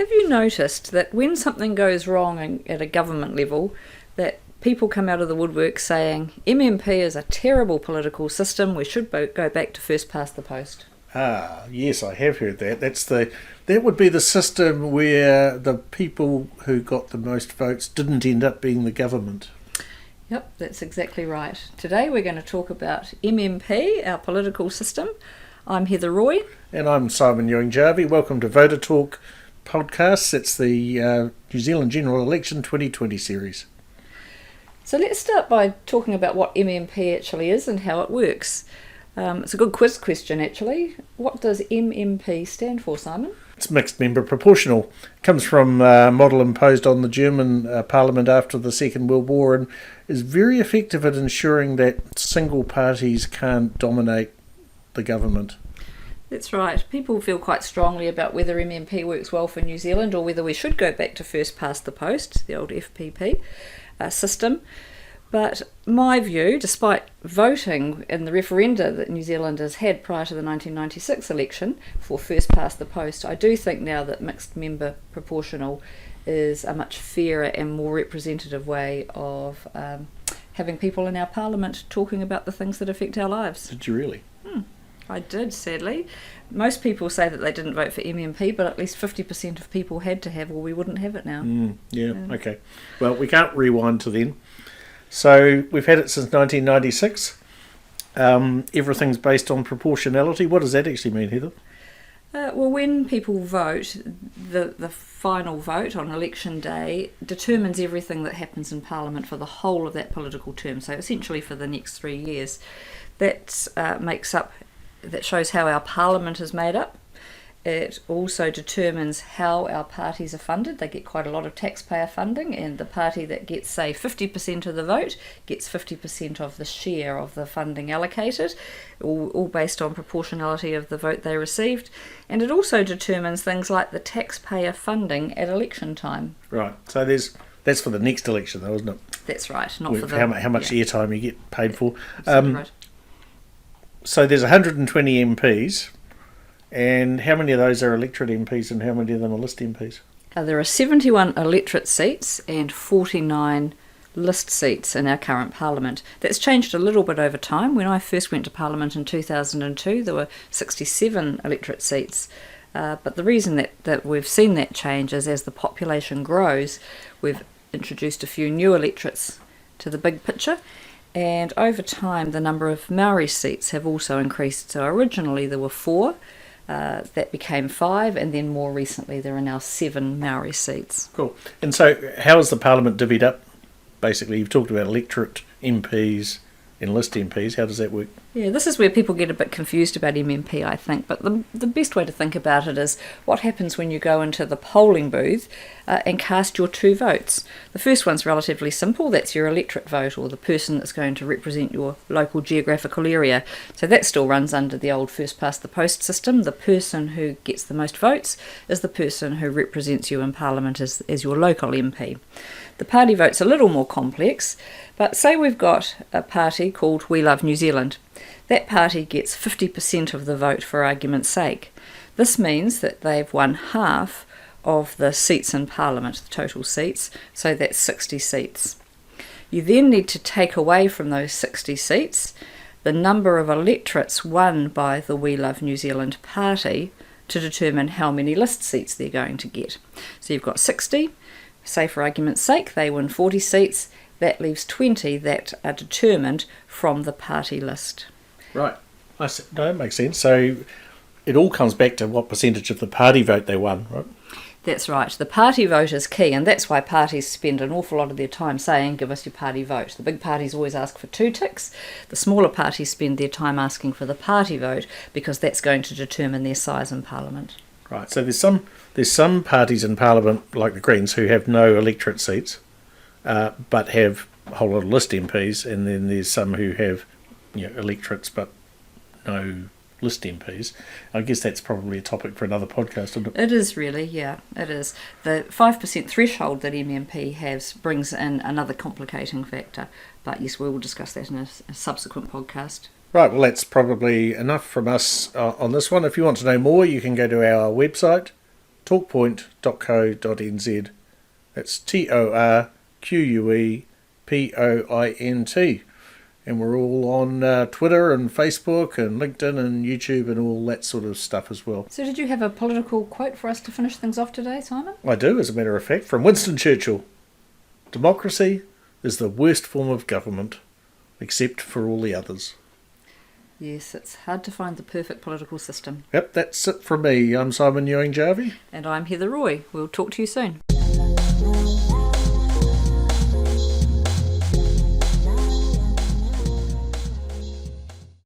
Have you noticed that when something goes wrong at a government level, that people come out of the woodwork saying MMP is a terrible political system, we should go back to first past the post? Ah, yes, I have heard that. That would be the system where the people who got the most votes didn't end up being the government. Yep, that's exactly right. Today we're going to talk about MMP, our political system. I'm Heather Roy. And I'm Simon Ewing-Jarvie. Welcome to VoterTorque podcast. It's the New Zealand General Election 2020 series. So let's start by talking about what MMP actually is and how it works. It's a good quiz question, actually. What does MMP stand for, Simon? It's mixed member proportional. It comes from a model imposed on the German Parliament after the Second World War and is very effective at ensuring that single parties can't dominate the government. That's right. People feel quite strongly about whether MMP works well for New Zealand or whether we should go back to first past the post, the old FPP system. But my view, despite voting in the referenda that New Zealanders had prior to the 1996 election for first past the post, I do think now that mixed member proportional is a much fairer and more representative way of having people in our parliament talking about the things that affect our lives. Did you really? I did, sadly. Most people say that they didn't vote for MMP, but at least 50% of people had to have, or we wouldn't have it now. Okay. Well, we can't rewind to then. So we've had it since 1996. Everything's based on proportionality. What does that actually mean, Heather? Well, when people vote, the final vote on election day determines everything that happens in Parliament for the whole of that political term, so essentially for the next 3 years. That shows how our Parliament is made up. It also determines how our parties are funded. They get quite a lot of taxpayer funding, and the party that gets, say, 50% of the vote gets 50% of the share of the funding allocated, all based on proportionality of the vote they received. And it also determines things like the taxpayer funding at election time. Right. So that's for the next election, though, isn't it? That's right. Not for how much airtime you get paid for. Right. So there's 120 MPs. And how many of those are electorate MPs and how many of them are list MPs? There are 71 electorate seats and 49 list seats in our current Parliament. That's changed a little bit over time. When I first went to Parliament in 2002, there were 67 electorate seats. But the reason that we've seen that change is as the population grows, we've introduced a few new electorates to the big picture. And over time, the number of Maori seats have also increased. So originally there were 4. That became 5, and then more recently there are now 7 Maori seats. Cool. And so how is the Parliament divvied up? Basically, you've talked about electorate MPs and list MPs. How does that work? Yeah, this is where people get a bit confused about MMP, I think. But the best way to think about it is what happens when you go into the polling booth and cast your 2 votes. The first one's relatively simple. That's your electorate vote, or the person that's going to represent your local geographical area. So that still runs under the old first past the post system. The person who gets the most votes is the person who represents you in Parliament as your local MP. The party vote's a little more complex, but say we've got a party called We Love New Zealand. That party gets 50% of the vote for argument's sake. This means that they've won half of the seats in Parliament, the total seats, so that's 60 seats. You then need to take away from those 60 seats the number of electorates won by the We Love New Zealand party to determine how many list seats they're going to get. So you've got 60. Say for argument's sake they win 40 seats, that leaves 20 that are determined from the party list. Right. No, that makes sense. So it all comes back to what percentage of the party vote they won, right? That's right. The party vote is key, and that's why parties spend an awful lot of their time saying, give us your party vote. The big parties always ask for 2 ticks. The smaller parties spend their time asking for the party vote because that's going to determine their size in Parliament. Right. So there's some parties in Parliament, like the Greens, who have no electorate seats, but have a whole lot of list MPs, and then there's some who have electorates but no list MPs. I guess that's probably a topic for another podcast, isn't it? It is really, yeah, it is. The 5% threshold that MMP has brings in another complicating factor, but yes, we will discuss that in a subsequent podcast. Right, well that's probably enough from us on this one. If you want to know more, you can go to our website, torquepoint.co.nz. That's TORQUEPOINT. And we're all on Twitter and Facebook and LinkedIn and YouTube and all that sort of stuff as well. So did you have a political quote for us to finish things off today, Simon? I do, as a matter of fact, from Winston Churchill. Democracy is the worst form of government, except for all the others. Yes, it's hard to find the perfect political system. Yep, that's it from me. I'm Simon Ewing-Jarvie. And I'm Heather Roy. We'll talk to you soon.